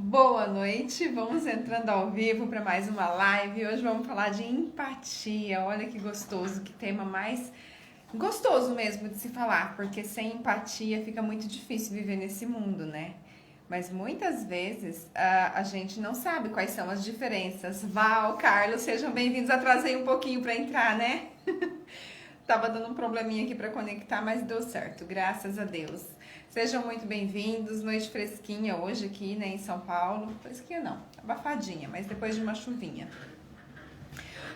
Boa noite, vamos entrando ao vivo para mais uma live. Hoje vamos falar de empatia. Olha que gostoso, que tema mais gostoso mesmo de se falar, porque sem empatia fica muito difícil viver nesse mundo, né? Mas muitas vezes a gente não sabe quais são as diferenças. Val, Carlos, sejam bem-vindos. Atrasei um pouquinho para entrar, né? Tava dando um probleminha aqui para conectar, mas deu certo, graças a Deus. Sejam muito bem-vindos, noite fresquinha hoje aqui, né, em São Paulo. Fresquinha não, abafadinha, mas depois de uma chuvinha.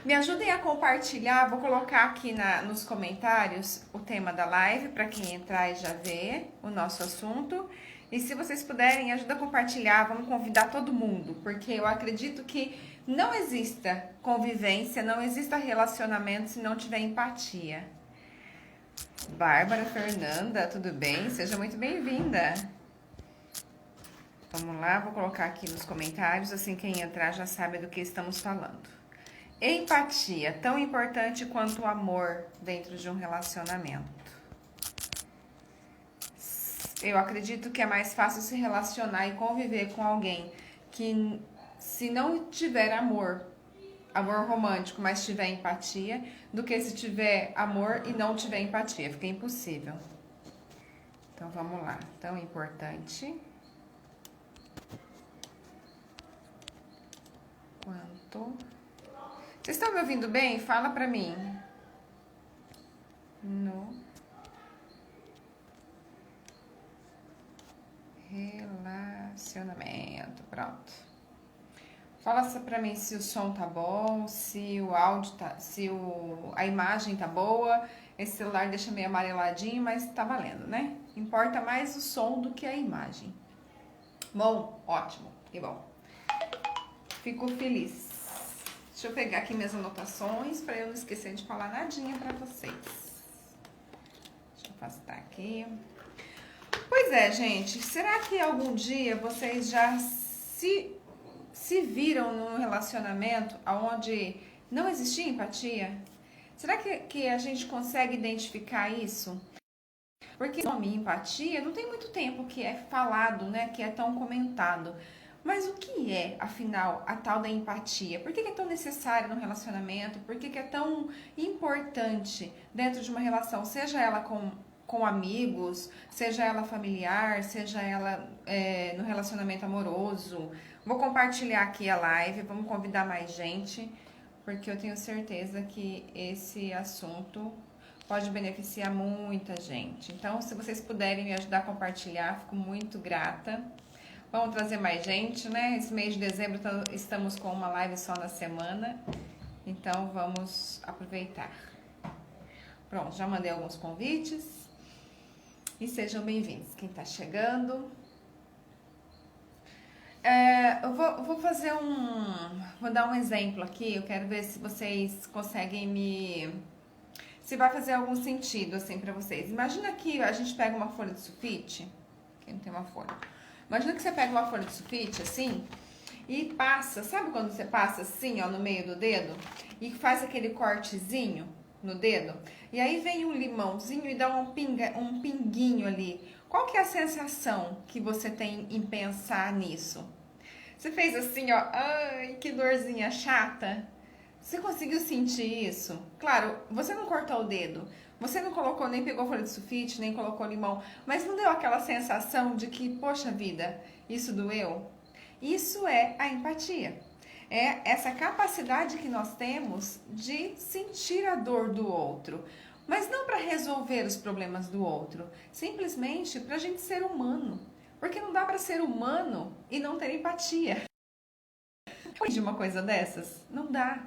Me ajudem a compartilhar, vou colocar aqui nos comentários o tema da live, para quem entrar e já ver o nosso assunto. E se vocês puderem, ajuda a compartilhar, vamos convidar todo mundo, porque eu acredito que não exista convivência, não exista relacionamento se não tiver empatia. Bárbara Fernanda, tudo bem? Seja muito bem-vinda. Vamos lá, vou colocar aqui nos comentários, assim quem entrar já sabe do que estamos falando. Empatia, tão importante quanto o amor dentro de um relacionamento. Eu acredito que é mais fácil se relacionar e conviver com alguém que, se não tiver amor romântico, mas tiver empatia, do que se tiver amor e não tiver empatia. Fica impossível. Então vamos lá. Tão importante quanto... Vocês estão me ouvindo bem? Fala pra mim. No relacionamento. Pronto. Fala pra mim se o som tá bom, se o áudio tá, a imagem tá boa. Esse celular deixa meio amareladinho, mas tá valendo, né? Importa mais o som do que a imagem. Bom, ótimo, que bom. Fico feliz. Deixa eu pegar aqui minhas anotações para eu não esquecer de falar nadinha para vocês. Deixa eu afastar aqui. Pois é, gente, será que algum dia vocês já se viram num relacionamento onde não existia empatia? Será que a gente consegue identificar isso? Porque o nome empatia não tem muito tempo que é falado, né? Que é tão comentado. Mas o que é, afinal, a tal da empatia? Por que é tão necessária no relacionamento? Por que é tão importante dentro de uma relação? Seja ela com amigos, seja ela familiar, seja ela no relacionamento amoroso. Vou compartilhar aqui a live, vamos convidar mais gente, porque eu tenho certeza que esse assunto pode beneficiar muita gente. Então, se vocês puderem me ajudar a compartilhar, fico muito grata. Vamos trazer mais gente, né? Esse mês de dezembro estamos com uma live só na semana, então vamos aproveitar. Pronto, já mandei alguns convites e sejam bem-vindos. Quem tá chegando... eu vou fazer vou dar um exemplo aqui, eu quero ver se vocês conseguem se vai fazer algum sentido assim pra vocês. Imagina que a gente pega uma folha de sulfite, quem não tem uma folha. Imagina que você pega uma folha de sulfite assim e passa, sabe quando você passa assim, ó, no meio do dedo e faz aquele cortezinho no dedo? E aí vem um limãozinho e dá um pinguinho ali. Qual que é a sensação que você tem em pensar nisso? Você fez assim, ó, ai, que dorzinha chata. Você conseguiu sentir isso? Claro, você não cortou o dedo, você não colocou, nem pegou folha de sulfite, nem colocou limão, mas não deu aquela sensação de que, poxa vida, isso doeu? Isso é a empatia. É essa capacidade que nós temos de sentir a dor do outro, mas não para resolver os problemas do outro, simplesmente para a gente ser humano. Porque não dá para ser humano e não ter empatia. Pode de uma coisa dessas? Não dá.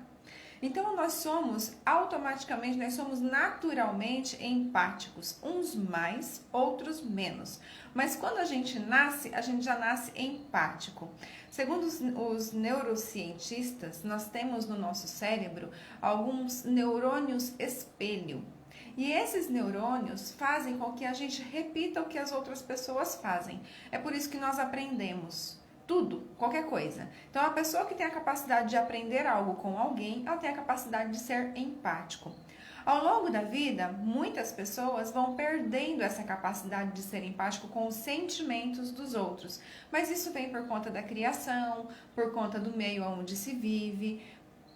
Então nós somos naturalmente empáticos, uns mais, outros menos. Mas quando a gente já nasce empático. Segundo os neurocientistas, nós temos no nosso cérebro alguns neurônios espelho. E esses neurônios fazem com que a gente repita o que as outras pessoas fazem. É por isso que nós aprendemos. Tudo, qualquer coisa. Então, a pessoa que tem a capacidade de aprender algo com alguém, ela tem a capacidade de ser empático. Ao longo da vida, muitas pessoas vão perdendo essa capacidade de ser empático com os sentimentos dos outros, mas isso vem por conta da criação, por conta do meio onde se vive,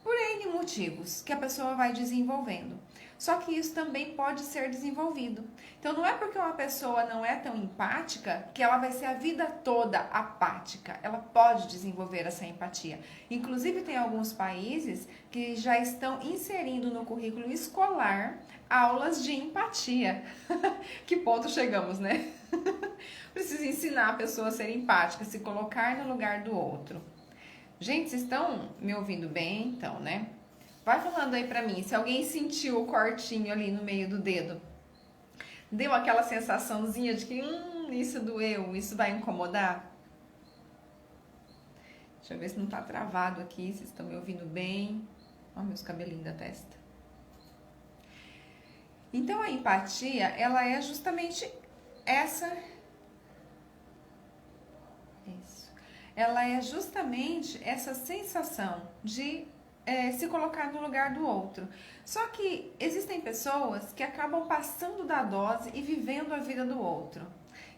por N motivos que a pessoa vai desenvolvendo. Só que isso também pode ser desenvolvido. Então não é porque uma pessoa não é tão empática que ela vai ser a vida toda apática. Ela pode desenvolver essa empatia. Inclusive tem alguns países que já estão inserindo no currículo escolar aulas de empatia. Que ponto chegamos, né? Precisa ensinar a pessoa a ser empática, se colocar no lugar do outro. Gente, vocês estão me ouvindo bem, então, né? Vai falando aí pra mim, se alguém sentiu o cortinho ali no meio do dedo, deu aquela sensaçãozinha de que, isso doeu, isso vai incomodar? Deixa eu ver se não tá travado aqui, vocês estão me ouvindo bem. Ó, meus cabelinhos da testa. Então, a empatia, ela é justamente essa... Isso. Ela é justamente essa sensação de se colocar no lugar do outro. Só que existem pessoas que acabam passando da dose e vivendo a vida do outro.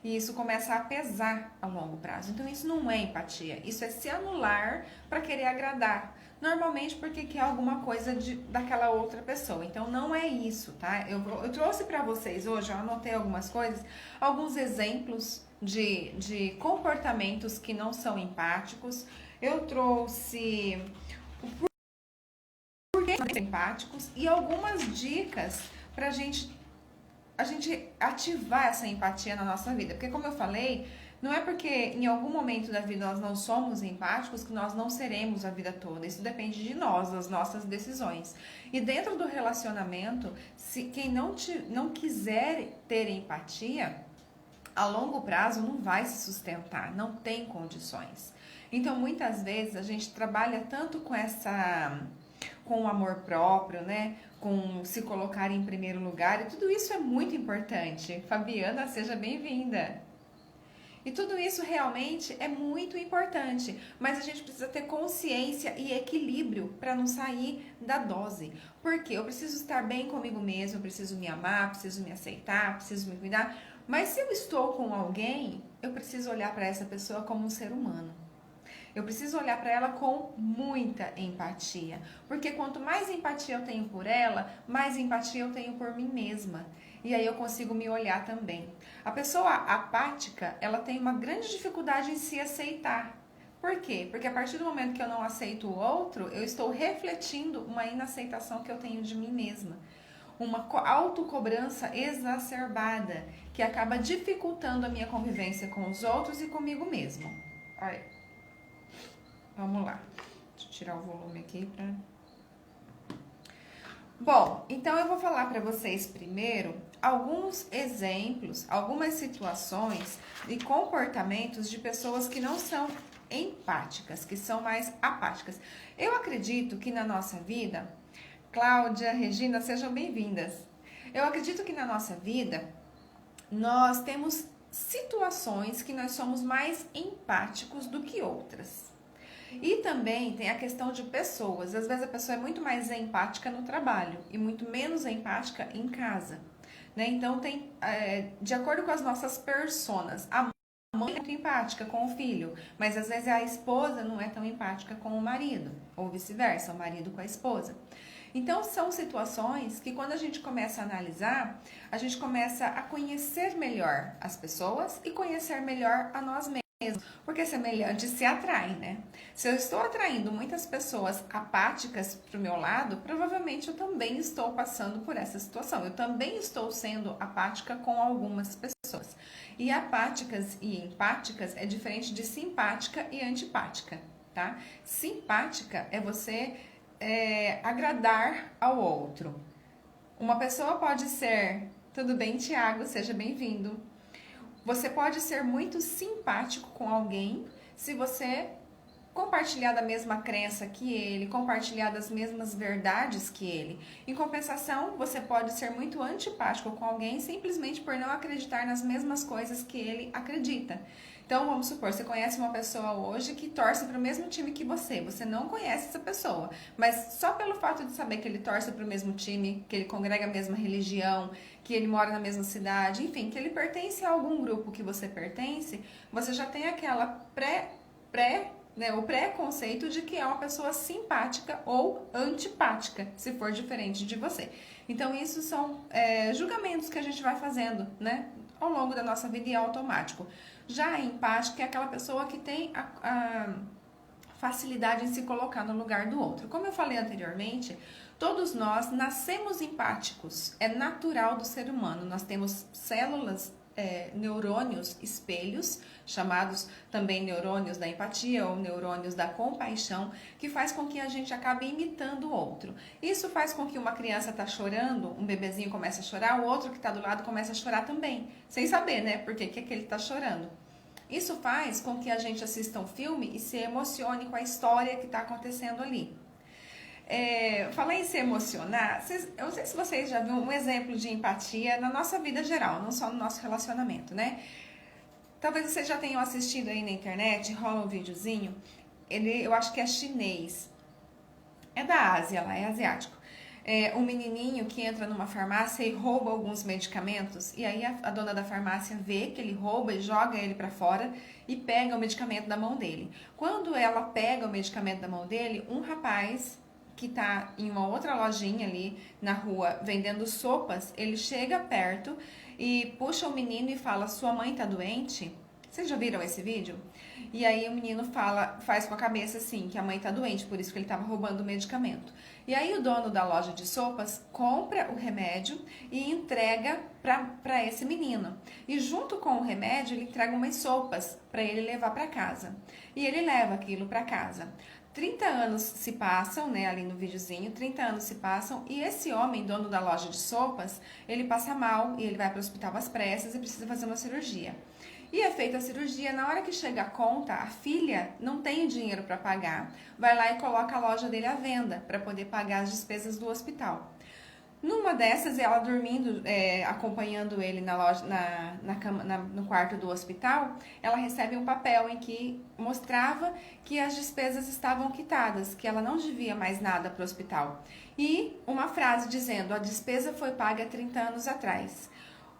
E isso começa a pesar a longo prazo. Então isso não é empatia, isso é se anular para querer agradar. Normalmente porque quer alguma coisa daquela outra pessoa. Então não é isso, tá? Eu trouxe para vocês hoje, eu anotei algumas coisas, alguns exemplos de comportamentos que não são empáticos. Eu trouxe o porquê não são empáticos e algumas dicas para a gente ativar essa empatia na nossa vida. Porque como eu falei, não é porque em algum momento da vida nós não somos empáticos que nós não seremos a vida toda. Isso depende de nós, das nossas decisões. E dentro do relacionamento, se quem não quiser ter empatia, a longo prazo não vai se sustentar, não tem condições. Então, muitas vezes a gente trabalha tanto com o amor próprio, né? Com se colocar em primeiro lugar, e tudo isso é muito importante. Fabiana, seja bem-vinda. E tudo isso realmente é muito importante, mas a gente precisa ter consciência e equilíbrio para não sair da dose. Porque eu preciso estar bem comigo mesmo, eu preciso me amar, preciso me aceitar, preciso me cuidar. Mas se eu estou com alguém, eu preciso olhar para essa pessoa como um ser humano. Eu preciso olhar para ela com muita empatia, porque quanto mais empatia eu tenho por ela, mais empatia eu tenho por mim mesma. E aí eu consigo me olhar também. A pessoa apática, ela tem uma grande dificuldade em se aceitar. Por quê? Porque a partir do momento que eu não aceito o outro, eu estou refletindo uma inaceitação que eu tenho de mim mesma. Uma autocobrança exacerbada, que acaba dificultando a minha convivência com os outros e comigo mesmo. Olha. Vamos lá. Deixa eu tirar o volume aqui pra... Bom, então eu vou falar para vocês primeiro alguns exemplos, algumas situações e comportamentos de pessoas que não são empáticas, que são mais apáticas. Eu acredito que na nossa vida, Cláudia, Regina, sejam bem-vindas. Eu acredito que na nossa vida nós temos situações que nós somos mais empáticos do que outras. E também tem a questão de pessoas. Às vezes a pessoa é muito mais empática no trabalho e muito menos empática em casa, né? Então tem, de acordo com as nossas personas, a mãe é muito empática com o filho, mas às vezes a esposa não é tão empática com o marido, ou vice-versa, o marido com a esposa. Então são situações que quando a gente começa a analisar, a gente começa a conhecer melhor as pessoas e conhecer melhor a nós mesmos. Porque semelhantes se atraem, né? Se eu estou atraindo muitas pessoas apáticas para o meu lado, provavelmente eu também estou passando por essa situação. Eu também estou sendo apática com algumas pessoas. E apáticas e empáticas é diferente de simpática e antipática, tá? Simpática é você agradar ao outro. Uma pessoa pode ser... Tudo bem, Tiago? Seja bem-vindo. Você pode ser muito simpático com alguém se você compartilhar da mesma crença que ele, compartilhar das mesmas verdades que ele. Em compensação, você pode ser muito antipático com alguém simplesmente por não acreditar nas mesmas coisas que ele acredita. Então, vamos supor, você conhece uma pessoa hoje que torce para o mesmo time que você não conhece essa pessoa, mas só pelo fato de saber que ele torce para o mesmo time, que ele congrega a mesma religião, que ele mora na mesma cidade, enfim, que ele pertence a algum grupo que você pertence, você já tem aquela o preconceito de que é uma pessoa simpática ou antipática, se for diferente de você. Então, isso são julgamentos que a gente vai fazendo, né, ao longo da nossa vida e é automático. Já a empática é aquela pessoa que tem a facilidade em se colocar no lugar do outro. Como eu falei anteriormente, todos nós nascemos empáticos, é natural do ser humano. Nós temos células, neurônios espelhos, chamados também neurônios da empatia ou neurônios da compaixão, que faz com que a gente acabe imitando o outro. Isso faz com que uma criança está chorando, um bebezinho começa a chorar, o outro que está do lado começa a chorar também, sem saber, né, por que aquele está chorando. Isso faz com que a gente assista um filme e se emocione com a história que está acontecendo ali. Falar em se emocionar, eu não sei se vocês já viram um exemplo de empatia na nossa vida geral, não só no nosso relacionamento, né? Talvez vocês já tenham assistido aí na internet, rola um videozinho, eu acho que é chinês, é da Ásia lá, é asiático. Um menininho que entra numa farmácia e rouba alguns medicamentos, e aí a dona da farmácia vê que ele rouba e joga ele pra fora e pega o medicamento da mão dele. Quando ela pega o medicamento da mão dele, um rapaz que tá em uma outra lojinha ali na rua vendendo sopas, ele chega perto e puxa o menino e fala: sua mãe tá doente? Vocês já viram esse vídeo? E aí o menino faz com a cabeça assim, que a mãe tá doente, por isso que ele estava roubando o medicamento. E aí o dono da loja de sopas compra o remédio e entrega para esse menino. E junto com o remédio, ele entrega umas sopas para ele levar para casa. E ele leva aquilo para casa. 30 anos se passam, né, ali no videozinho, 30 anos se passam e esse homem, dono da loja de sopas, ele passa mal e ele vai para o hospital às pressas e precisa fazer uma cirurgia. E é feita a cirurgia, na hora que chega a conta, a filha não tem dinheiro para pagar. Vai lá e coloca a loja dele à venda para poder pagar as despesas do hospital. Numa dessas, ela dormindo, acompanhando ele na loja, na cama, no quarto do hospital, ela recebe um papel em que mostrava que as despesas estavam quitadas, que ela não devia mais nada para o hospital. E uma frase dizendo: a despesa foi paga 30 anos atrás.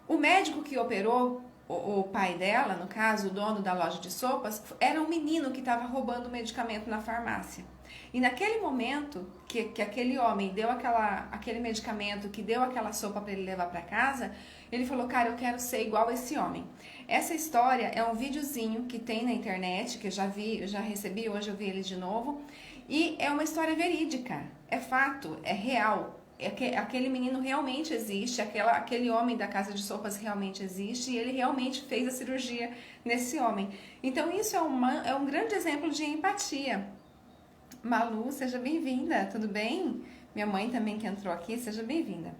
O médico que operou o pai dela, no caso, o dono da loja de sopas, era um menino que estava roubando medicamento na farmácia. E naquele momento que aquele homem deu aquele medicamento, que deu aquela sopa para ele levar para casa, ele falou: cara, eu quero ser igual a esse homem. Essa história é um videozinho que tem na internet, que eu já vi, eu já recebi, hoje eu vi ele de novo. E é uma história verídica, é fato, é real. Aquele menino realmente existe, aquele homem da casa de sopas realmente existe e ele realmente fez a cirurgia nesse homem. Então isso é um grande exemplo de empatia. Malu, seja bem-vinda, tudo bem? Minha mãe também que entrou aqui, seja bem-vinda.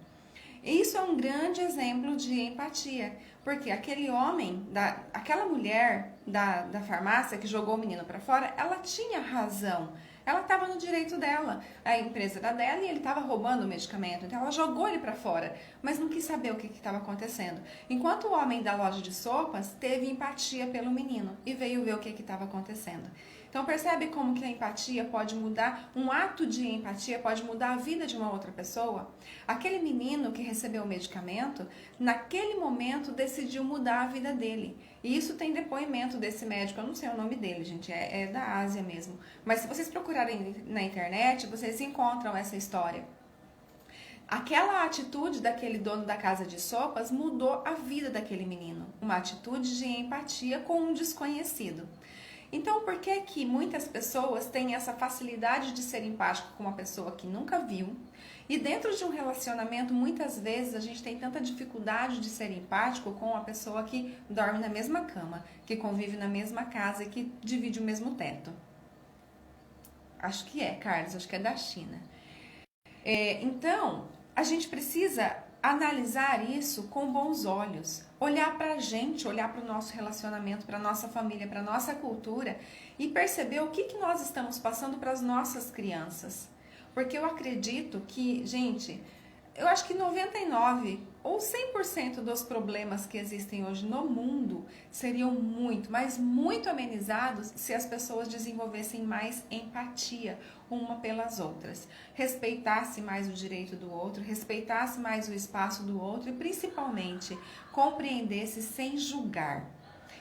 Isso é um grande exemplo de empatia, porque aquele homem, aquela mulher da farmácia que jogou o menino para fora, ela tinha razão. Ela estava no direito dela, a empresa era dela e ele estava roubando o medicamento, então ela jogou ele para fora, mas não quis saber o que estava acontecendo. Enquanto o homem da loja de sopas teve empatia pelo menino e veio ver o que estava acontecendo. Então percebe como que a empatia pode mudar, um ato de empatia pode mudar a vida de uma outra pessoa? Aquele menino que recebeu o medicamento, naquele momento decidiu mudar a vida dele. E isso tem depoimento desse médico, eu não sei o nome dele, gente, é da Ásia mesmo. Mas se vocês procurarem na internet, vocês encontram essa história. Aquela atitude daquele dono da casa de sopas mudou a vida daquele menino. Uma atitude de empatia com um desconhecido. Então, por que que muitas pessoas têm essa facilidade de ser empático com uma pessoa que nunca viu? E dentro de um relacionamento, muitas vezes a gente tem tanta dificuldade de ser empático com uma pessoa que dorme na mesma cama, que convive na mesma casa e que divide o mesmo teto. Acho que é, Carlos, acho que é da China. Então, a gente precisa analisar isso com bons olhos, olhar para a gente, olhar para o nosso relacionamento, para a nossa família, para a nossa cultura e perceber o que nós estamos passando para as nossas crianças. Porque eu acredito que, gente, eu acho que 99 ou 100% dos problemas que existem hoje no mundo seriam muito, mas muito amenizados se as pessoas desenvolvessem mais empatia uma pelas outras, respeitasse mais o direito do outro, respeitasse mais o espaço do outro e principalmente compreendesse sem julgar.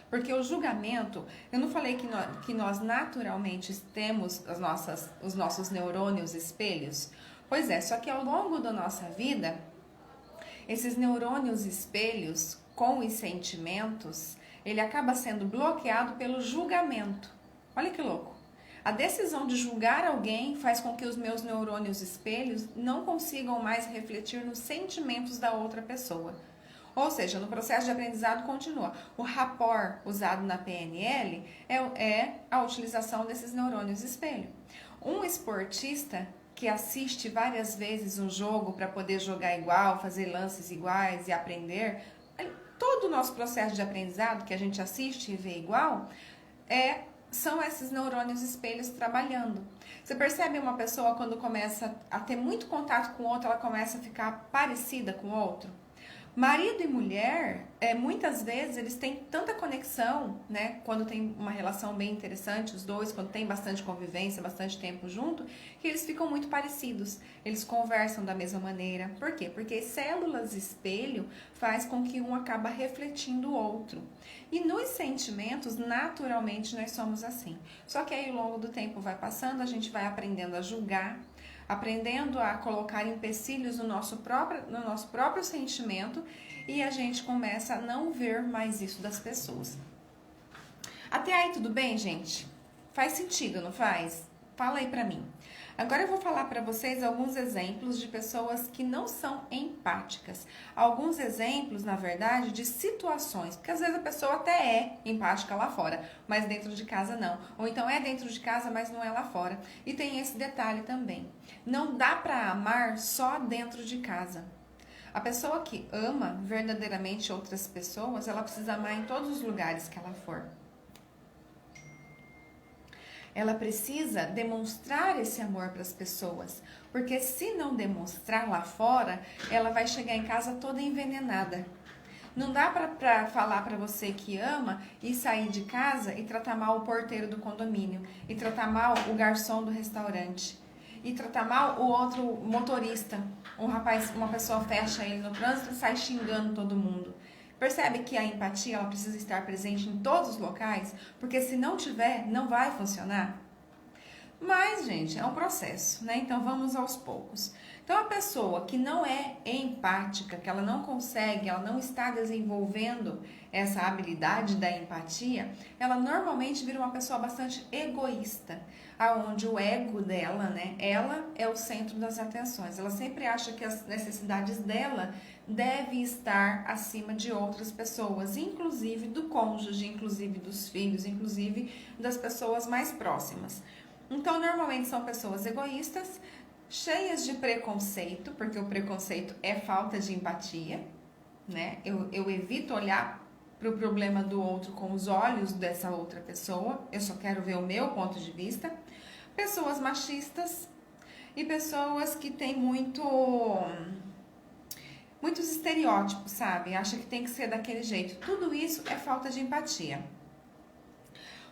Porque o julgamento, eu não falei que nós naturalmente temos os nossos neurônios espelhos? Pois é, só que ao longo da nossa vida, esses neurônios espelhos com os sentimentos, ele acaba sendo bloqueado pelo julgamento. Olha que louco. A decisão de julgar alguém faz com que os meus neurônios espelhos não consigam mais refletir nos sentimentos da outra pessoa. Ou seja, no processo de aprendizado continua. O rapport usado na PNL é a utilização desses neurônios espelho. Um esportista que assiste várias vezes um jogo para poder jogar igual, fazer lances iguais e aprender, todo o nosso processo de aprendizado que a gente assiste e vê igual, são esses neurônios espelhos trabalhando. Você percebe uma pessoa quando começa a ter muito contato com o outro, ela começa a ficar parecida com o outro? Marido e mulher, muitas vezes eles têm tanta conexão, né? Quando tem uma relação bem interessante, os dois, quando tem bastante convivência, bastante tempo junto, que eles ficam muito parecidos. Eles conversam da mesma maneira. Por quê? Porque células espelho faz com que um acaba refletindo o outro. E nos sentimentos, naturalmente, nós somos assim. Só que aí, ao longo do tempo vai passando, a gente vai aprendendo a julgar, aprendendo a colocar empecilhos no nosso próprio sentimento e a gente começa a não ver mais isso das pessoas. Até aí tudo bem, gente? Faz sentido, não faz? Fala aí pra mim. Agora eu vou falar para vocês alguns exemplos de pessoas que não são empáticas. Alguns exemplos, na verdade, de situações, porque às vezes a pessoa até é empática lá fora, mas dentro de casa não. Ou então é dentro de casa, mas não é lá fora. E tem esse detalhe também. Não dá para amar só dentro de casa. A pessoa que ama verdadeiramente outras pessoas, ela precisa amar em todos os lugares que ela for. Ela precisa demonstrar esse amor para as pessoas, porque se não demonstrar lá fora, ela vai chegar em casa toda envenenada. Não dá para falar para você que ama e sair de casa e tratar mal o porteiro do condomínio, e tratar mal o garçom do restaurante, e tratar mal o outro motorista. Uma pessoa fecha ele no trânsito e sai xingando todo mundo. Percebe que a empatia ela precisa estar presente em todos os locais, porque se não tiver, não vai funcionar? Mas, gente, é um processo, né? Então vamos aos poucos. Então a pessoa que não é empática, que ela não consegue, ela não está desenvolvendo essa habilidade da empatia, ela normalmente vira uma pessoa bastante egoísta, aonde o ego dela, né? Ela é o centro das atenções. Ela sempre acha que as necessidades dela devem estar acima de outras pessoas, inclusive do cônjuge, inclusive dos filhos, inclusive das pessoas mais próximas. Então, normalmente são pessoas egoístas, cheias de preconceito, porque o preconceito é falta de empatia, né? Eu evito olhar para o problema do outro com os olhos dessa outra pessoa, eu só quero ver o meu ponto de vista. Pessoas machistas e pessoas que têm muitos estereótipos, sabe? Acha que tem que ser daquele jeito. Tudo isso é falta de empatia.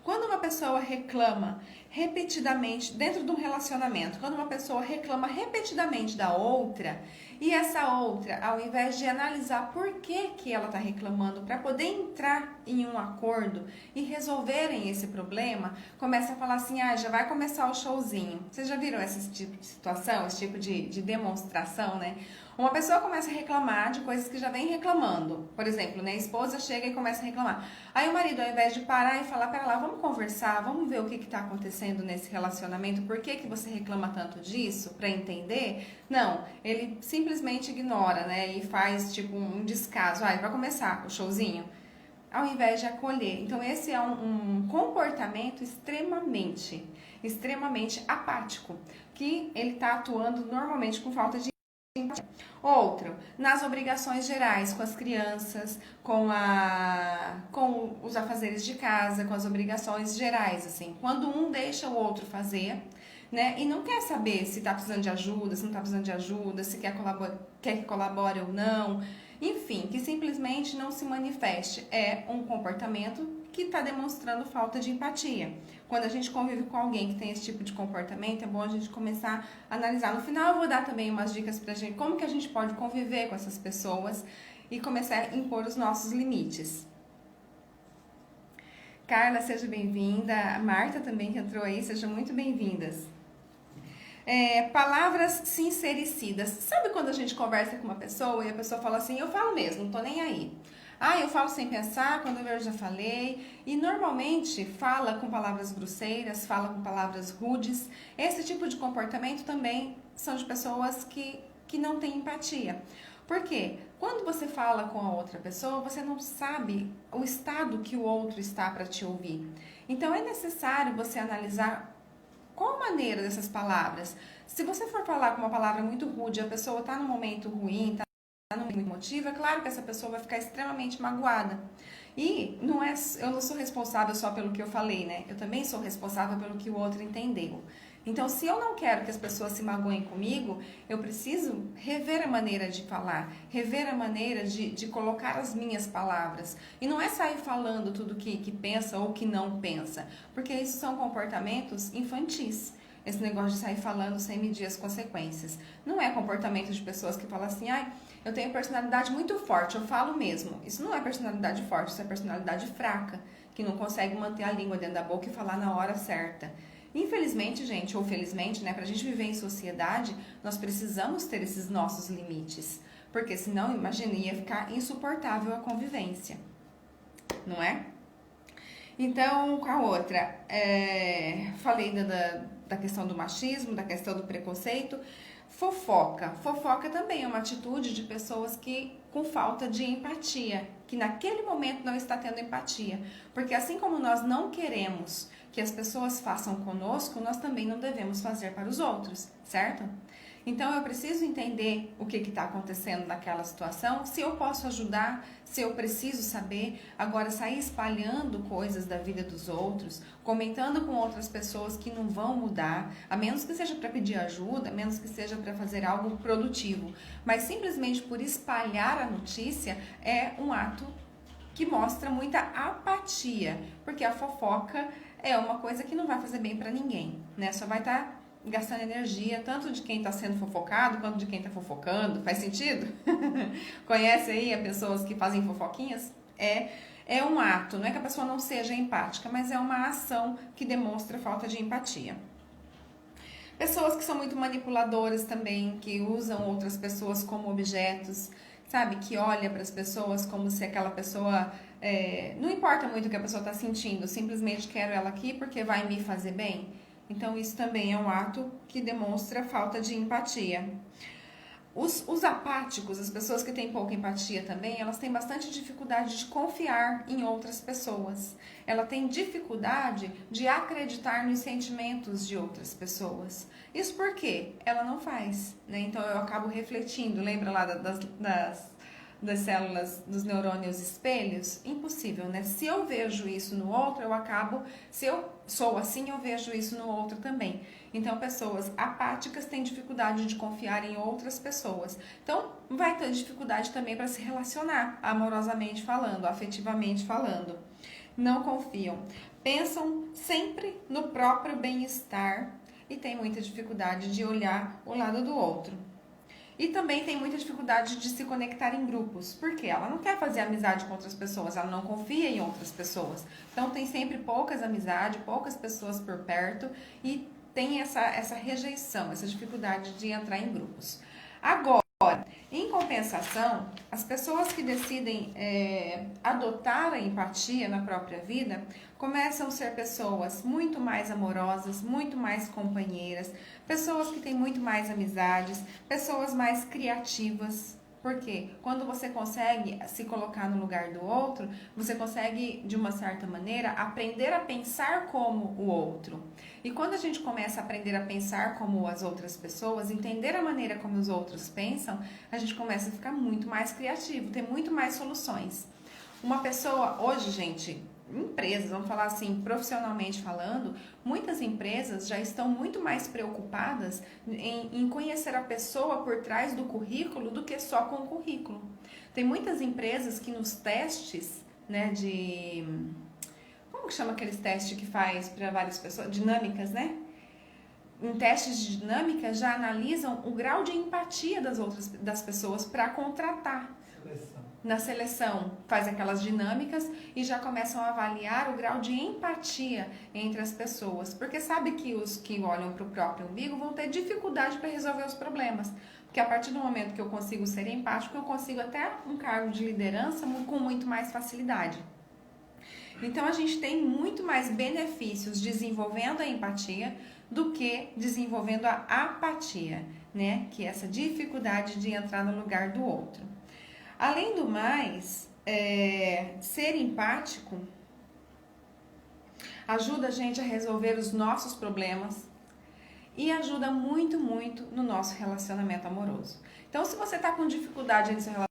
Quando uma pessoa reclama repetidamente, dentro de um relacionamento, quando uma pessoa reclama repetidamente da outra, e essa outra, ao invés de analisar por que ela está reclamando, para poder entrar em um acordo e resolverem esse problema, começa a falar assim, já vai começar o showzinho. Vocês já viram esse tipo de situação, esse tipo de demonstração, né? Uma pessoa começa a reclamar de coisas que já vem reclamando. Por exemplo, né, a esposa chega e começa a reclamar. Aí o marido, ao invés de parar e falar, pera lá, vamos conversar, vamos ver o que está acontecendo nesse relacionamento, por que você reclama tanto disso, para entender? Não, ele simplesmente ignora, né, e faz tipo um descaso. Vai começar o showzinho, ao invés de acolher. Então esse é um comportamento extremamente apático, que ele está atuando normalmente com falta de empatia. Outro, nas obrigações gerais, com as crianças, com os afazeres de casa, com as obrigações gerais, assim. Quando um deixa o outro fazer, né? E não quer saber se tá precisando de ajuda, se não tá precisando de ajuda, se quer que colabore ou não. Enfim, que simplesmente não se manifeste. É um comportamento que está demonstrando falta de empatia. Quando a gente convive com alguém que tem esse tipo de comportamento, é bom a gente começar a analisar. No final eu vou dar também umas dicas pra gente, como que a gente pode conviver com essas pessoas e começar a impor os nossos limites. Carla, seja bem-vinda. A Marta também que entrou aí, sejam muito bem-vindas. Palavras sincericidas. Sabe quando a gente conversa com uma pessoa e a pessoa fala assim, eu falo mesmo, não tô nem aí. Eu falo sem pensar, quando eu vejo já falei. E normalmente fala com palavras grosseiras, fala com palavras rudes. Esse tipo de comportamento também são de pessoas que não têm empatia. Por quê? Quando você fala com a outra pessoa, você não sabe o estado que o outro está para te ouvir. Então é necessário você analisar qual a maneira dessas palavras. Se você for falar com uma palavra muito rude, a pessoa está num momento ruim, está num momento muito emotivo, é claro que essa pessoa vai ficar extremamente magoada. E eu não sou responsável só pelo que eu falei, né? Eu também sou responsável pelo que o outro entendeu. Então, se eu não quero que as pessoas se magoem comigo, eu preciso rever a maneira de falar, rever a maneira de colocar as minhas palavras. E não é sair falando tudo que pensa ou que não pensa, porque isso são comportamentos infantis. Esse negócio de sair falando sem medir as consequências. Não é comportamento de pessoas que falam assim, eu tenho personalidade muito forte, eu falo mesmo. Isso não é personalidade forte, isso é personalidade fraca, que não consegue manter a língua dentro da boca e falar na hora certa. Infelizmente, gente, ou felizmente, né, pra gente viver em sociedade, nós precisamos ter esses nossos limites. Porque senão, imagina, ia ficar insuportável a convivência. Não é? Então, com a outra, falei da questão do machismo, da questão do preconceito. Fofoca. Fofoca também é uma atitude de pessoas que com falta de empatia, que naquele momento não está tendo empatia. Porque assim como nós não queremos que as pessoas façam conosco, nós também não devemos fazer para os outros, certo? Então eu preciso entender o que está acontecendo naquela situação, se eu posso ajudar, se eu preciso saber. Agora, sair espalhando coisas da vida dos outros, comentando com outras pessoas que não vão mudar, a menos que seja para pedir ajuda, a menos que seja para fazer algo produtivo, mas simplesmente por espalhar a notícia é um ato que mostra muita apatia, porque a fofoca é uma coisa que não vai fazer bem para ninguém, né? Só vai estar gastando energia, tanto de quem está sendo fofocado, quanto de quem está fofocando. Faz sentido? Conhece aí as pessoas que fazem fofoquinhas? É um ato, não é que a pessoa não seja empática, mas é uma ação que demonstra falta de empatia. Pessoas que são muito manipuladoras também, que usam outras pessoas como objetos, sabe? Que olha para as pessoas como se aquela pessoa... não importa muito o que a pessoa está sentindo, simplesmente quero ela aqui porque vai me fazer bem. Então, isso também é um ato que demonstra falta de empatia. Os apáticos, as pessoas que têm pouca empatia também, elas têm bastante dificuldade de confiar em outras pessoas. Ela tem dificuldade de acreditar nos sentimentos de outras pessoas. Isso porque ela não faz, né? Então, eu acabo refletindo. Lembra lá das células, dos neurônios espelhos? Impossível, né? Se eu vejo isso no outro, se eu sou assim, eu vejo isso no outro também. Então, pessoas apáticas têm dificuldade de confiar em outras pessoas. Então, vai ter dificuldade também para se relacionar, amorosamente falando, afetivamente falando. Não confiam. Pensam sempre no próprio bem-estar e têm muita dificuldade de olhar o lado do outro. E também tem muita dificuldade de se conectar em grupos. Por quê? Ela não quer fazer amizade com outras pessoas, ela não confia em outras pessoas. Então tem sempre poucas amizades, poucas pessoas por perto e tem essa rejeição, essa dificuldade de entrar em grupos. Agora, em compensação, as pessoas que decidem adotar a empatia na própria vida começam a ser pessoas muito mais amorosas, muito mais companheiras, pessoas que têm muito mais amizades, pessoas mais criativas, Porque quando você consegue se colocar no lugar do outro, você consegue, de uma certa maneira, aprender a pensar como o outro. E quando a gente começa a aprender a pensar como as outras pessoas, entender a maneira como os outros pensam, a gente começa a ficar muito mais criativo, ter muito mais soluções. Uma pessoa, hoje, gente, empresas, vamos falar assim, profissionalmente falando, muitas empresas já estão muito mais preocupadas em conhecer a pessoa por trás do currículo do que só com o currículo. Tem muitas empresas que nos testes, né, como que chama aqueles testes que faz para várias pessoas? Dinâmicas, né? Em testes de dinâmica já analisam o grau de empatia das pessoas para contratar. Na seleção, faz aquelas dinâmicas e já começam a avaliar o grau de empatia entre as pessoas, porque sabe que os que olham para o próprio umbigo vão ter dificuldade para resolver os problemas, porque a partir do momento que eu consigo ser empático, eu consigo até um cargo de liderança com muito mais facilidade. Então a gente tem muito mais benefícios desenvolvendo a empatia do que desenvolvendo a apatia, né? Que é essa dificuldade de entrar no lugar do outro. Além do mais, ser empático ajuda a gente a resolver os nossos problemas e ajuda muito, muito no nosso relacionamento amoroso. Então, se você está com dificuldade em seu relacionamento,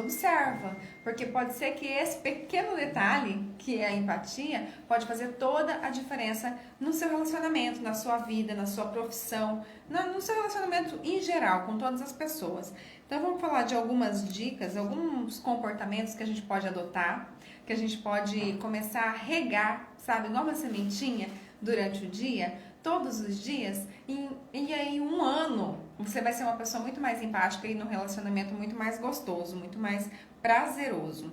observa, porque pode ser que esse pequeno detalhe, que é a empatia, pode fazer toda a diferença no seu relacionamento, na sua vida, na sua profissão, no seu relacionamento em geral, com todas as pessoas. Então vamos falar de algumas dicas, alguns comportamentos que a gente pode adotar, que a gente pode começar a regar, sabe, igual uma sementinha durante o dia, todos os dias, e aí um ano você vai ser uma pessoa muito mais empática e num relacionamento muito mais gostoso, muito mais prazeroso.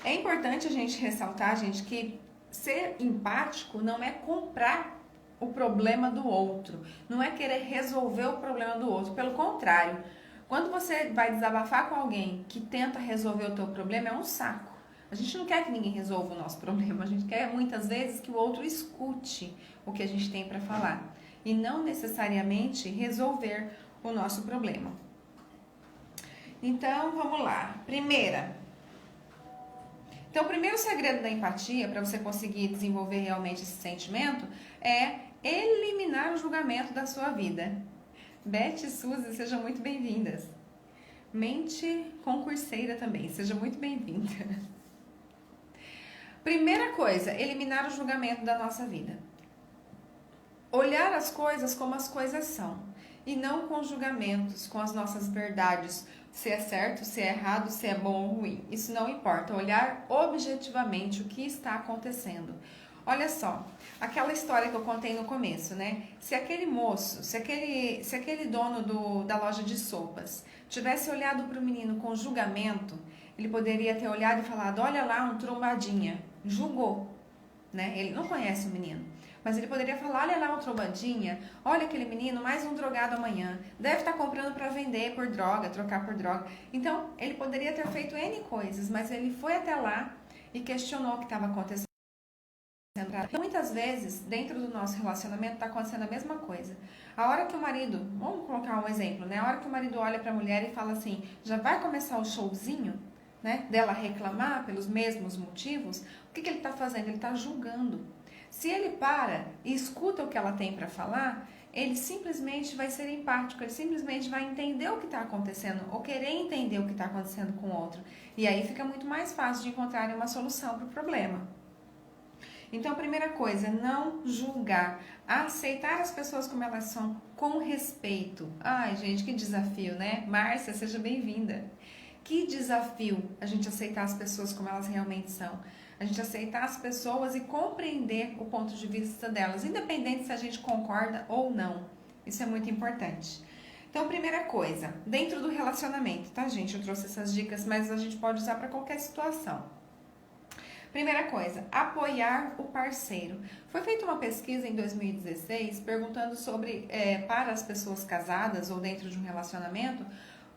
É importante a gente ressaltar, gente, que ser empático não é comprar o problema do outro, não é querer resolver o problema do outro, pelo contrário, quando você vai desabafar com alguém que tenta resolver o teu problema, é um saco. A gente não quer que ninguém resolva o nosso problema, a gente quer muitas vezes que o outro escute o que a gente tem para falar e não necessariamente resolver o nosso problema. Então, vamos lá. Então, o primeiro segredo da empatia, para você conseguir desenvolver realmente esse sentimento, é eliminar o julgamento da sua vida. Beth e Suzy, sejam muito bem-vindas. Mente concurseira também, seja muito bem-vinda. Primeira coisa, eliminar o julgamento da nossa vida. Olhar as coisas como as coisas são e não com julgamentos, com as nossas verdades, se é certo, se é errado, se é bom ou ruim. Isso não importa, olhar objetivamente o que está acontecendo. Olha só, aquela história que eu contei no começo, né? Se aquele moço, se aquele dono da loja de sopas tivesse olhado para o menino com julgamento, ele poderia ter olhado e falado, olha lá, um trombadinha. Julgou, né? Ele não conhece o menino. Mas ele poderia falar, olha lá, um trombadinha, olha aquele menino, mais um drogado amanhã. Deve estar comprando para vender por droga, trocar por droga. Então, ele poderia ter feito N coisas, mas ele foi até lá e questionou o que estava acontecendo. Então, muitas vezes, dentro do nosso relacionamento, está acontecendo a mesma coisa. A hora que o marido, vamos colocar um exemplo, né? A hora que o marido olha para a mulher e fala assim, já vai começar o showzinho, né? Dela reclamar pelos mesmos motivos, o que ele está fazendo? Ele está julgando. Se ele para e escuta o que ela tem para falar, ele simplesmente vai ser empático, ele simplesmente vai entender o que está acontecendo, ou querer entender o que está acontecendo com o outro. E aí fica muito mais fácil de encontrar uma solução para o problema. Então, a primeira coisa, não julgar, aceitar as pessoas como elas são, com respeito. Ai, gente, que desafio, né? Márcia, seja bem-vinda. Que desafio a gente aceitar as pessoas como elas realmente são. A gente aceitar as pessoas e compreender o ponto de vista delas, independente se a gente concorda ou não. Isso é muito importante. Então, primeira coisa, dentro do relacionamento, tá, gente? Eu trouxe essas dicas, mas a gente pode usar para qualquer situação. Primeira coisa, apoiar o parceiro. Foi feita uma pesquisa em 2016 perguntando sobre, para as pessoas casadas ou dentro de um relacionamento,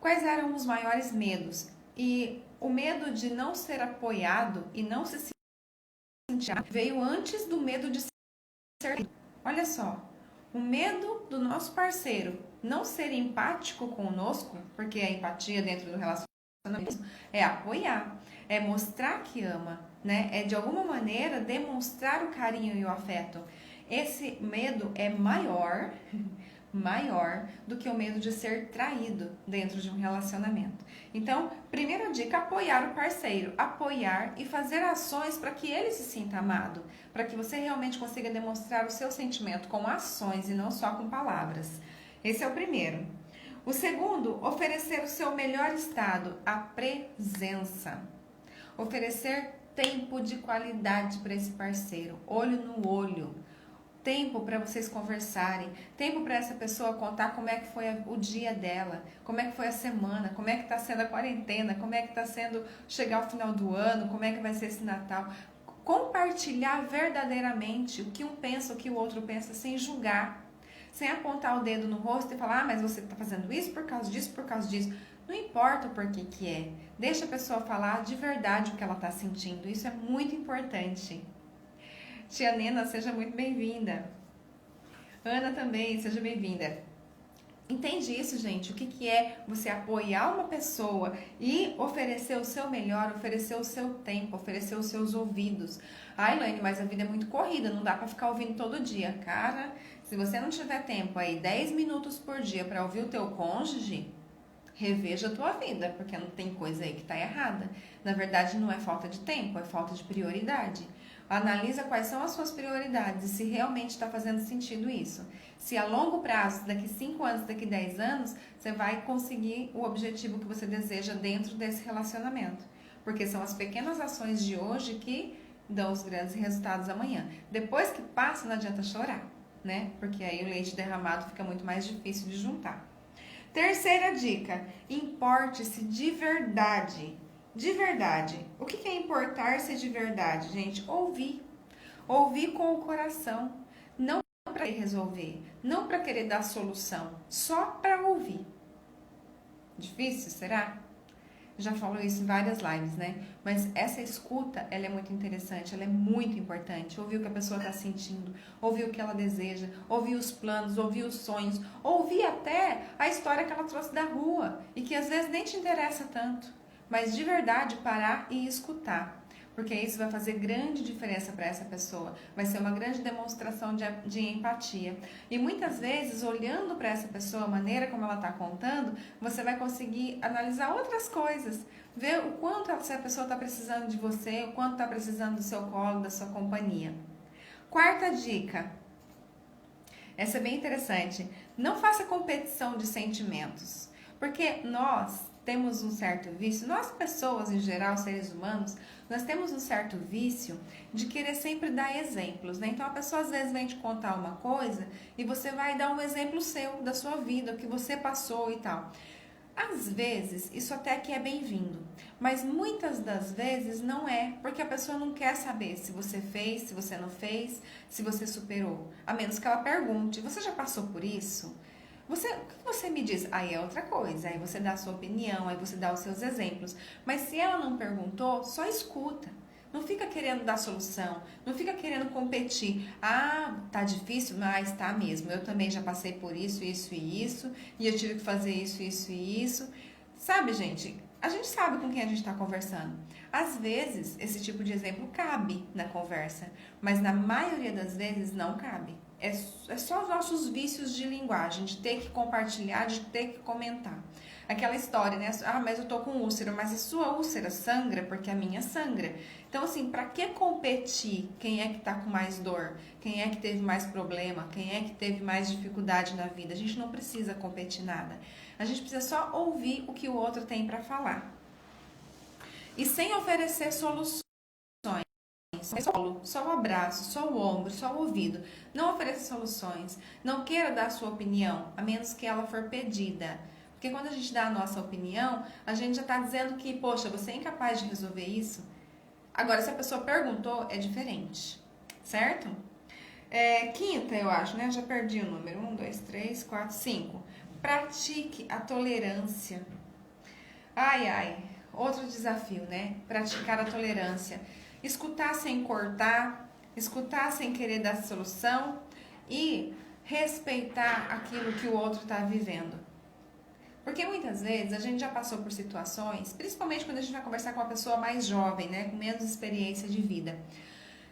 quais eram os maiores medos. E o medo de não ser apoiado e não se sentir veio antes do medo de ser. Olha só, o medo do nosso parceiro não ser empático conosco, porque a empatia dentro do relacionamento é apoiar, é mostrar que ama, né? É de alguma maneira demonstrar o carinho e o afeto. Esse medo é maior do que o medo de ser traído dentro de um relacionamento. Então, primeira dica, apoiar o parceiro, apoiar e fazer ações para que ele se sinta amado, para que você realmente consiga demonstrar o seu sentimento com ações e não só com palavras. Esse é o primeiro. O segundo, oferecer o seu melhor estado, a presença. Oferecer tempo de qualidade para esse parceiro, olho no olho. Tempo para vocês conversarem, tempo para essa pessoa contar como é que foi o dia dela, como é que foi a semana, como é que está sendo a quarentena, como é que está sendo chegar ao final do ano, como é que vai ser esse Natal. Compartilhar verdadeiramente o que um pensa, o que o outro pensa, sem julgar, sem apontar o dedo no rosto e falar, mas você está fazendo isso por causa disso, por causa disso. Não importa o porquê que é, deixa a pessoa falar de verdade o que ela está sentindo, isso é muito importante. Tia Nena, seja muito bem-vinda. Ana também, seja bem-vinda. Entende isso, gente? O que é você apoiar uma pessoa e oferecer o seu melhor, oferecer o seu tempo, oferecer os seus ouvidos. Ai, Elaine, mas a vida é muito corrida, não dá pra ficar ouvindo todo dia. Cara, se você não tiver tempo aí, 10 minutos por dia para ouvir o teu cônjuge, reveja a tua vida, porque não tem coisa aí que tá errada. Na verdade, não é falta de tempo, é falta de prioridade. Analisa quais são as suas prioridades e se realmente está fazendo sentido isso. Se a longo prazo, daqui 5 anos, daqui 10 anos, você vai conseguir o objetivo que você deseja dentro desse relacionamento. Porque são as pequenas ações de hoje que dão os grandes resultados amanhã. Depois que passa, não adianta chorar, né? Porque aí o leite derramado fica muito mais difícil de juntar. Terceira dica, importe-se de verdade. De verdade. O que é importar-se de verdade, gente? Ouvir. Ouvir com o coração. Não para resolver, não para querer dar solução, só para ouvir. Difícil, será? Já falou isso em várias lives, né? Mas essa escuta, ela é muito interessante, ela é muito importante. Ouvir o que a pessoa está sentindo, ouvir o que ela deseja, ouvir os planos, ouvir os sonhos, ouvir até a história que ela trouxe da rua e que às vezes nem te interessa tanto. Mas de verdade parar e escutar, porque isso vai fazer grande diferença para essa pessoa, vai ser uma grande demonstração de empatia. E muitas vezes, olhando para essa pessoa, a maneira como ela está contando, você vai conseguir analisar outras coisas, ver o quanto essa pessoa está precisando de você, o quanto está precisando do seu colo, da sua companhia. Quarta dica, essa é bem interessante, não faça competição de sentimentos, porque nós temos um certo vício, nós pessoas em geral, seres humanos, nós temos um certo vício de querer sempre dar exemplos, né? Então a pessoa às vezes vem te contar uma coisa e você vai dar um exemplo seu, da sua vida, o que você passou e tal. Às vezes isso até que é bem-vindo, mas muitas das vezes não é, porque a pessoa não quer saber se você fez, se você não fez, se você superou, a menos que ela pergunte, você já passou por isso? O que você me diz? Aí é outra coisa, aí você dá a sua opinião, aí você dá os seus exemplos. Mas se ela não perguntou, só escuta. Não fica querendo dar solução, não fica querendo competir. Ah, tá difícil? Mas tá mesmo. Eu também já passei por isso, isso e isso, e eu tive que fazer isso, isso e isso. Sabe, gente? A gente sabe com quem a gente está conversando. Às vezes, esse tipo de exemplo cabe na conversa, mas na maioria das vezes não cabe. É só os nossos vícios de linguagem, de ter que compartilhar, de ter que comentar. Aquela história, né? Ah, mas eu tô com úlcera, mas a sua úlcera sangra porque a minha sangra. Então, assim, pra que competir quem é que tá com mais dor? Quem é que teve mais problema? Quem é que teve mais dificuldade na vida? A gente não precisa competir nada. A gente precisa só ouvir o que o outro tem pra falar. E sem oferecer soluções. Só o abraço, só o ombro, só o ouvido. Não ofereça soluções. Não queira dar a sua opinião, a menos que ela for pedida. Porque quando a gente dá a nossa opinião, a gente já está dizendo que, poxa, você é incapaz de resolver isso. Agora, se a pessoa perguntou, é diferente. Certo? Quinta, eu acho, né? Já perdi o número. 1, 2, 3, 4, 5. Pratique a tolerância. Ai. Outro desafio, né? Praticar a tolerância. Escutar sem cortar, escutar sem querer dar solução e respeitar aquilo que o outro está vivendo. Porque muitas vezes a gente já passou por situações, principalmente quando a gente vai conversar com uma pessoa mais jovem, né, com menos experiência de vida.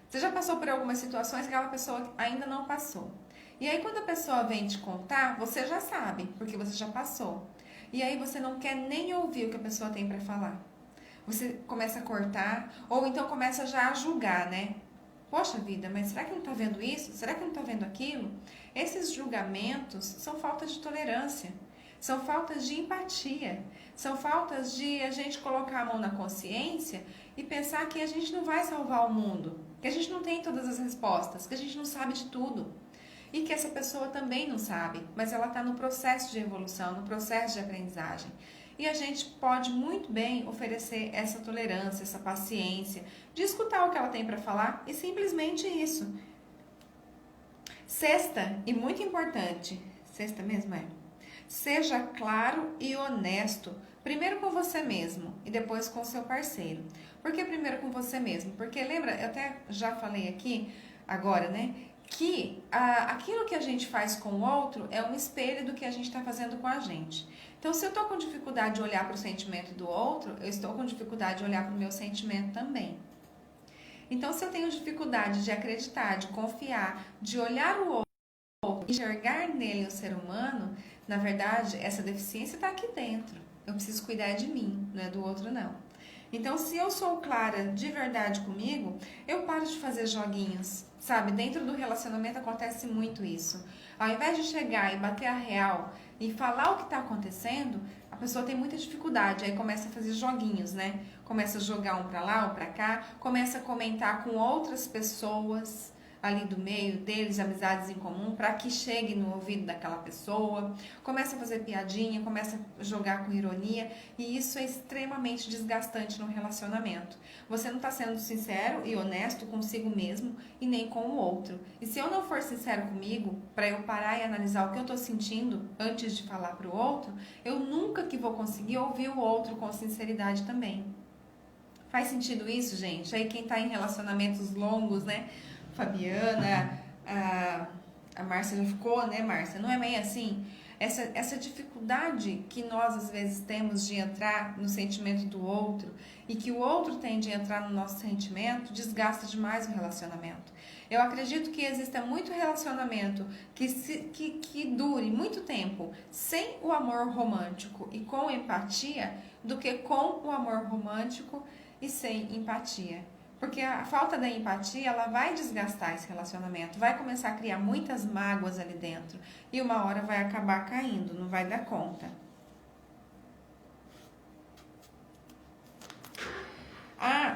Você já passou por algumas situações que aquela pessoa ainda não passou. E aí quando a pessoa vem te contar, você já sabe, porque você já passou. E aí você não quer nem ouvir o que a pessoa tem para falar. Você começa a cortar, ou então começa já a julgar, né? Poxa vida, mas será que não está vendo isso? Será que não está vendo aquilo? Esses julgamentos são falta de tolerância, são faltas de empatia, são faltas de a gente colocar a mão na consciência e pensar que a gente não vai salvar o mundo, que a gente não tem todas as respostas, que a gente não sabe de tudo. E que essa pessoa também não sabe, mas ela está no processo de evolução, no processo de aprendizagem. E a gente pode muito bem oferecer essa tolerância, essa paciência, de escutar o que ela tem para falar e simplesmente isso. Sexta, e muito importante, sexta mesmo é, seja claro e honesto, primeiro com você mesmo e depois com o seu parceiro. Por que primeiro com você mesmo? Porque lembra, eu até já falei aqui, agora, né? Que aquilo que a gente faz com o outro é um espelho do que a gente está fazendo com a gente. Então, se eu estou com dificuldade de olhar para o sentimento do outro, eu estou com dificuldade de olhar para o meu sentimento também. Então, se eu tenho dificuldade de acreditar, de confiar, de olhar o outro, enxergar nele o ser humano, na verdade, essa deficiência está aqui dentro. Eu preciso cuidar de mim, não é do outro não. Então, se eu sou clara de verdade comigo, eu paro de fazer joguinhos, sabe? Dentro do relacionamento acontece muito isso. Ao invés de chegar e bater a real e falar o que está acontecendo, a pessoa tem muita dificuldade, aí começa a fazer joguinhos, né? Começa a jogar um para lá, um para cá, começa a comentar com outras pessoas ali do meio deles, amizades em comum, para que chegue no ouvido daquela pessoa, começa a fazer piadinha, começa a jogar com ironia, e isso é extremamente desgastante no relacionamento. Você não está sendo sincero e honesto consigo mesmo e nem com o outro. E se eu não for sincero comigo, para eu parar e analisar o que eu estou sentindo antes de falar para o outro, eu nunca que vou conseguir ouvir o outro com sinceridade também. Faz sentido isso, gente? Aí quem está em relacionamentos longos, né? Fabiana, a Márcia já ficou, né, Márcia? Não é meio assim? Essa dificuldade que nós às vezes temos de entrar no sentimento do outro e que o outro tem de entrar no nosso sentimento desgasta demais o relacionamento. Eu acredito que exista muito relacionamento que dure muito tempo sem o amor romântico e com empatia do que com o amor romântico e sem empatia. Porque a falta da empatia, ela vai desgastar esse relacionamento, vai começar a criar muitas mágoas ali dentro e uma hora vai acabar caindo, não vai dar conta.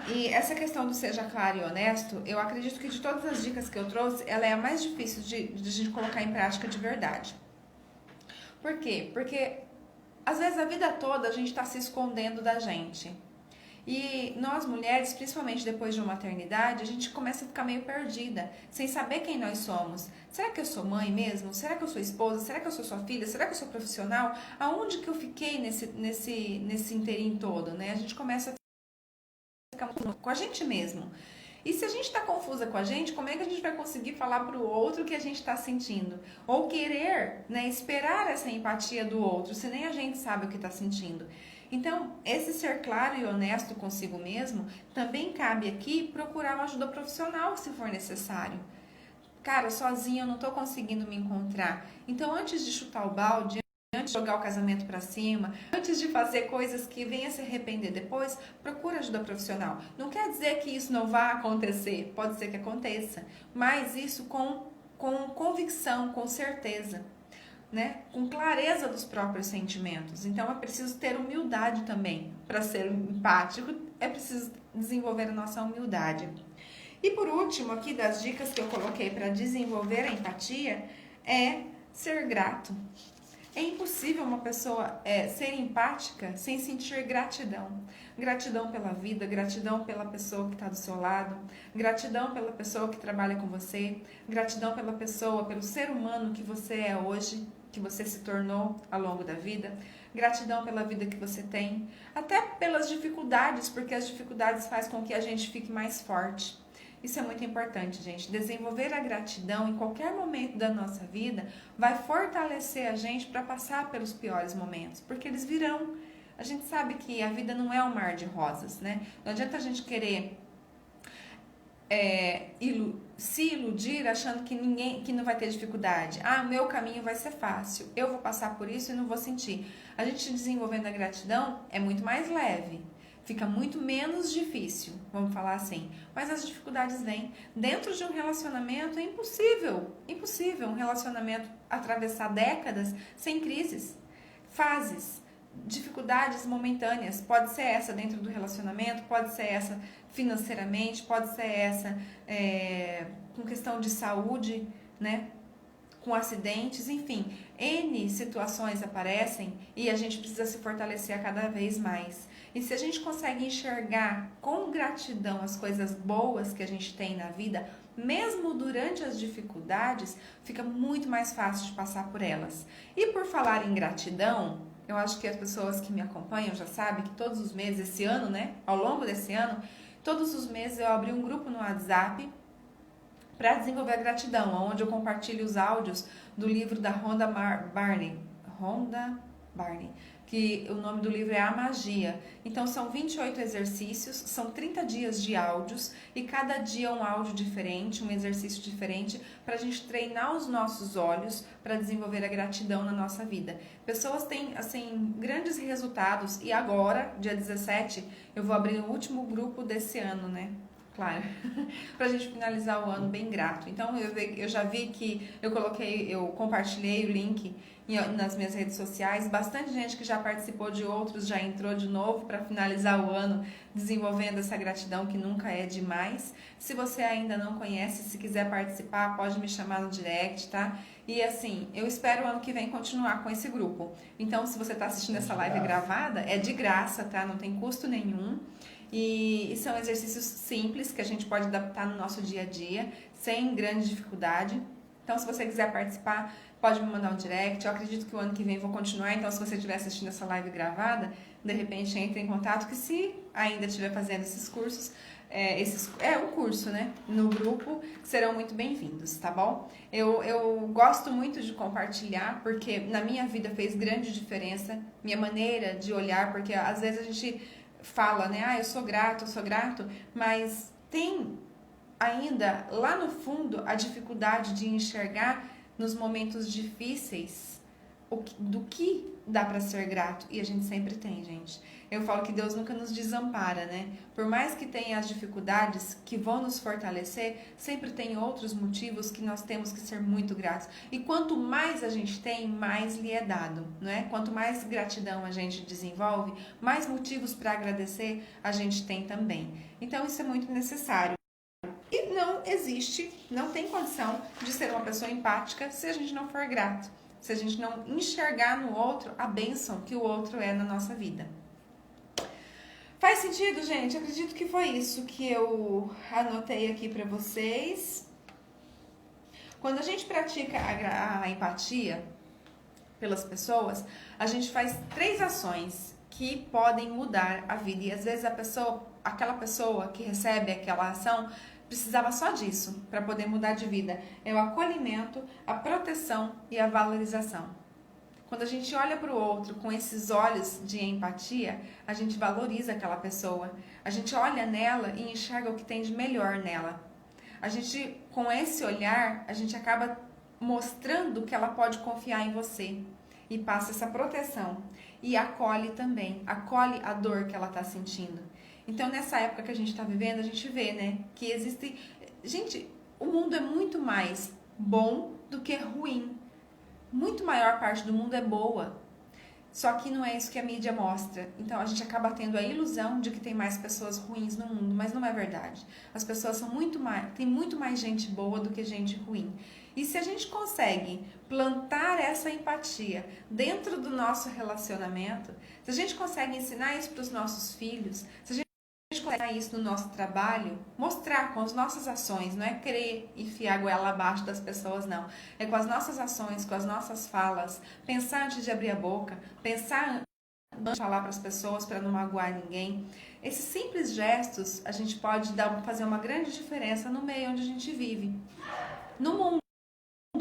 E essa questão do seja claro e honesto, eu acredito que de todas as dicas que eu trouxe, ela é a mais difícil de a gente colocar em prática de verdade. Por quê? Porque às vezes a vida toda a gente está se escondendo da gente. E nós mulheres, principalmente depois de uma maternidade, a gente começa a ficar meio perdida, sem saber quem nós somos. Será que eu sou mãe mesmo? Será que eu sou esposa? Será que eu sou sua filha? Será que eu sou profissional? Aonde que eu fiquei nesse inteirinho todo, né? A gente começa a ficar com a gente mesmo. E se a gente está confusa com a gente, como é que a gente vai conseguir falar para o outro o que a gente está sentindo? Ou querer, né, esperar essa empatia do outro, se nem a gente sabe o que está sentindo. Então, esse ser claro e honesto consigo mesmo, também cabe aqui procurar uma ajuda profissional se for necessário. Cara, sozinha eu não estou conseguindo me encontrar. Então, antes de chutar o balde, antes de jogar o casamento para cima, antes de fazer coisas que venha se arrepender depois, procura ajuda profissional. Não quer dizer que isso não vá acontecer, pode ser que aconteça, mas isso com convicção, com certeza. Né? Com clareza dos próprios sentimentos. Então é preciso ter humildade também. Para ser empático, é preciso desenvolver a nossa humildade. E por último, aqui das dicas que eu coloquei para desenvolver a empatia, é ser grato. É impossível uma pessoa ser empática sem sentir gratidão. Gratidão pela vida, gratidão pela pessoa que está do seu lado, gratidão pela pessoa que trabalha com você, gratidão pela pessoa, pelo ser humano que você é hoje, que você se tornou ao longo da vida, gratidão pela vida que você tem, até pelas dificuldades, porque as dificuldades fazem com que a gente fique mais forte. Isso é muito importante, gente. Desenvolver a gratidão em qualquer momento da nossa vida vai fortalecer a gente para passar pelos piores momentos, porque eles virão. A gente sabe que a vida não é um mar de rosas, né? Não adianta a gente querer se iludir achando que não vai ter dificuldade. Ah, meu caminho vai ser fácil, eu vou passar por isso e não vou sentir. A gente desenvolvendo a gratidão é muito mais leve, fica muito menos difícil, vamos falar assim. Mas as dificuldades vêm. Dentro de um relacionamento é impossível um relacionamento atravessar décadas sem crises, fases, dificuldades momentâneas. Pode ser essa dentro do relacionamento, pode ser essa financeiramente, pode ser essa com questão de saúde, né? Com acidentes, enfim, N situações aparecem e a gente precisa se fortalecer a cada vez mais. E se a gente consegue enxergar com gratidão as coisas boas que a gente tem na vida, mesmo durante as dificuldades, fica muito mais fácil de passar por elas. E por falar em gratidão, eu acho que as pessoas que me acompanham já sabem que todos os meses, esse ano, né, ao longo desse ano, todos os meses eu abri um grupo no WhatsApp para desenvolver a gratidão, onde eu compartilho os áudios do livro da Rhonda Byrne, que o nome do livro é A Magia. Então são 28 exercícios, são 30 dias de áudios e cada dia um áudio diferente, um exercício diferente para a gente treinar os nossos olhos para desenvolver a gratidão na nossa vida. Pessoas têm assim grandes resultados e agora, dia 17, eu vou abrir o último grupo desse ano, né? Claro, pra gente finalizar o ano bem grato. Então eu já vi que eu compartilhei o link nas minhas redes sociais, bastante gente que já participou de outros já entrou de novo para finalizar o ano desenvolvendo essa gratidão que nunca é demais. Se você ainda não conhece, se quiser participar, pode me chamar no direct, tá? E assim, eu espero o ano que vem continuar com esse grupo. Então, se você está assistindo essa live gravada, é de graça, tá? Não tem custo nenhum. E são exercícios simples que a gente pode adaptar no nosso dia a dia, sem grande dificuldade. Então, se você quiser participar, pode me mandar um direct. Eu acredito que o ano que vem eu vou continuar, então se você estiver assistindo essa live gravada, de repente entre em contato, que se ainda estiver fazendo esses cursos, um curso, né, no grupo, serão muito bem-vindos, tá bom? Eu gosto muito de compartilhar, porque na minha vida fez grande diferença, minha maneira de olhar, porque às vezes a gente fala, né, eu sou grato, mas tem ainda lá no fundo a dificuldade de enxergar nos momentos difíceis do que dá para ser grato, e a gente sempre tem, gente. Eu falo que Deus nunca nos desampara, né? Por mais que tenha as dificuldades que vão nos fortalecer, sempre tem outros motivos que nós temos que ser muito gratos. E quanto mais a gente tem, mais lhe é dado, não é? Quanto mais gratidão a gente desenvolve, mais motivos para agradecer a gente tem também. Então isso é muito necessário. E não tem condição de ser uma pessoa empática se a gente não for grato, se a gente não enxergar no outro a bênção que o outro é na nossa vida. Faz sentido, gente? Acredito que foi isso que eu anotei aqui para vocês. Quando a gente pratica a empatia pelas pessoas, a gente faz 3 ações que podem mudar a vida. E às vezes aquela pessoa que recebe aquela ação precisava só disso para poder mudar de vida. É o acolhimento, a proteção e a valorização. Quando a gente olha para o outro com esses olhos de empatia, a gente valoriza aquela pessoa. A gente olha nela e enxerga o que tem de melhor nela. A gente, com esse olhar, a gente acaba mostrando que ela pode confiar em você. E passa essa proteção. E acolhe também. Acolhe a dor que ela está sentindo. Então, nessa época que a gente está vivendo, a gente vê, né, que existe... Gente, o mundo é muito mais bom do que ruim. Muito maior parte do mundo é boa. Só que não é isso que a mídia mostra. Então, a gente acaba tendo a ilusão de que tem mais pessoas ruins no mundo, mas não é verdade. As pessoas são tem muito mais gente boa do que gente ruim. E se a gente consegue plantar essa empatia dentro do nosso relacionamento, se a gente consegue ensinar isso para os nossos filhos, se a gente colocar isso no nosso trabalho, mostrar com as nossas ações, não é querer enfiar a goela abaixo das pessoas, não. É com as nossas ações, com as nossas falas, pensar antes de abrir a boca, pensar falar para as pessoas para não magoar ninguém. Esses simples gestos, a gente pode fazer uma grande diferença no meio onde a gente vive. No mundo,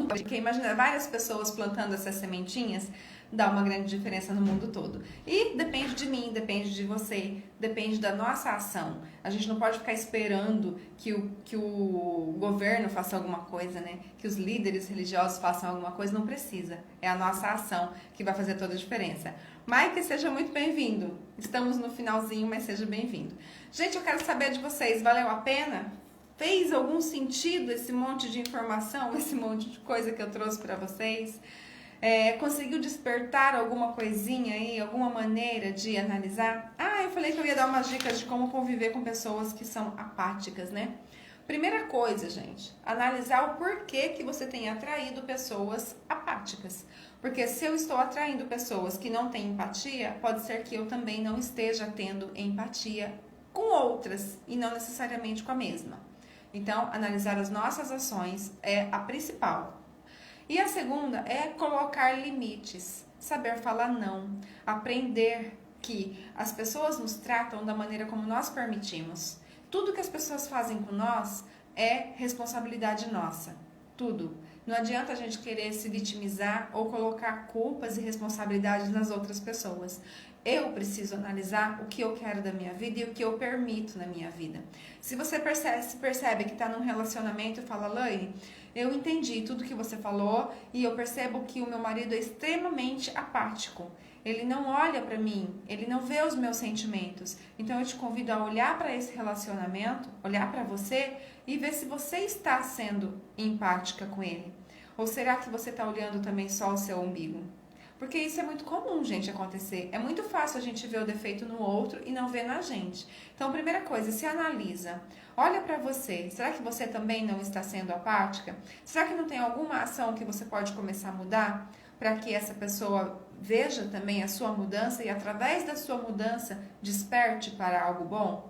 porque imagina várias pessoas plantando essas sementinhas, dá uma grande diferença no mundo todo. E depende de mim, depende de você, depende da nossa ação. A gente não pode ficar esperando que o governo faça alguma coisa, né? Que os líderes religiosos façam alguma coisa, não precisa. É a nossa ação que vai fazer toda a diferença. Mike, seja muito bem-vindo. Estamos no finalzinho, mas seja bem-vindo. Gente, eu quero saber de vocês, valeu a pena? Fez algum sentido esse monte de informação, esse monte de coisa que eu trouxe para vocês? Conseguiu despertar alguma coisinha aí, alguma maneira de analisar? Eu falei que eu ia dar umas dicas de como conviver com pessoas que são apáticas, né? Primeira coisa, gente, analisar o porquê que você tem atraído pessoas apáticas. Porque se eu estou atraindo pessoas que não têm empatia, pode ser que eu também não esteja tendo empatia com outras e não necessariamente com a mesma. Então, analisar as nossas ações é a principal. E a segunda é colocar limites, saber falar não, aprender que as pessoas nos tratam da maneira como nós permitimos. Tudo que as pessoas fazem com nós é responsabilidade nossa, tudo. Não adianta a gente querer se vitimizar ou colocar culpas e responsabilidades nas outras pessoas. Eu preciso analisar o que eu quero da minha vida e o que eu permito na minha vida. Se você percebe que está num relacionamento e fala, Laine, eu entendi tudo que você falou e eu percebo que o meu marido é extremamente apático. Ele não olha para mim, ele não vê os meus sentimentos. Então eu te convido a olhar para esse relacionamento, olhar para você e ver se você está sendo empática com ele. Ou será que você está olhando também só o seu umbigo? Porque isso é muito comum, gente, acontecer. É muito fácil a gente ver o defeito no outro e não ver na gente. Então, primeira coisa, se analisa. Olha para você. Será que você também não está sendo apática? Será que não tem alguma ação que você pode começar a mudar para que essa pessoa veja também a sua mudança e, através da sua mudança, desperte para algo bom?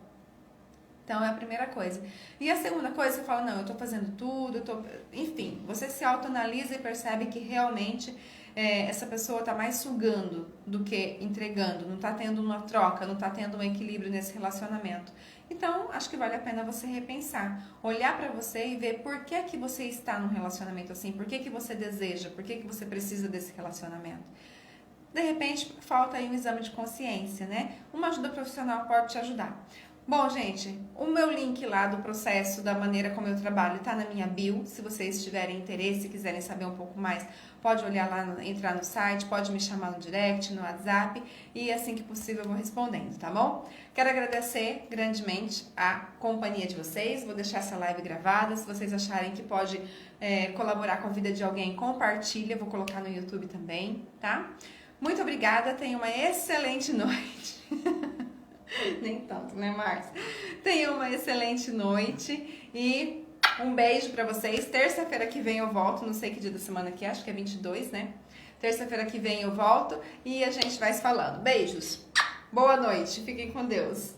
Então, é a primeira coisa. E a segunda coisa, você fala, não, eu estou fazendo tudo, enfim, você se autoanalisa e percebe que realmente essa pessoa está mais sugando do que entregando, não está tendo uma troca, não está tendo um equilíbrio nesse relacionamento. Então, acho que vale a pena você repensar, olhar para você e ver por que que você está num relacionamento assim, por que que você deseja, por que que você precisa desse relacionamento. De repente, falta aí um exame de consciência, né? Uma ajuda profissional pode te ajudar. Bom, gente, o meu link lá do processo, da maneira como eu trabalho, tá na minha bio. Se vocês tiverem interesse e quiserem saber um pouco mais, pode olhar lá, entrar no site, pode me chamar no direct, no WhatsApp e assim que possível eu vou respondendo, tá bom? Quero agradecer grandemente a companhia de vocês, vou deixar essa live gravada. Se vocês acharem que pode colaborar com a vida de alguém, compartilha, vou colocar no YouTube também, tá? Muito obrigada, tenha uma excelente noite. Nem tanto, né, Márcia? Tenha uma excelente noite e um beijo pra vocês. Terça-feira que vem eu volto, não sei que dia da semana que é, acho que é 22, né? Terça-feira que vem eu volto e a gente vai se falando. Beijos. Boa noite. Fiquem com Deus.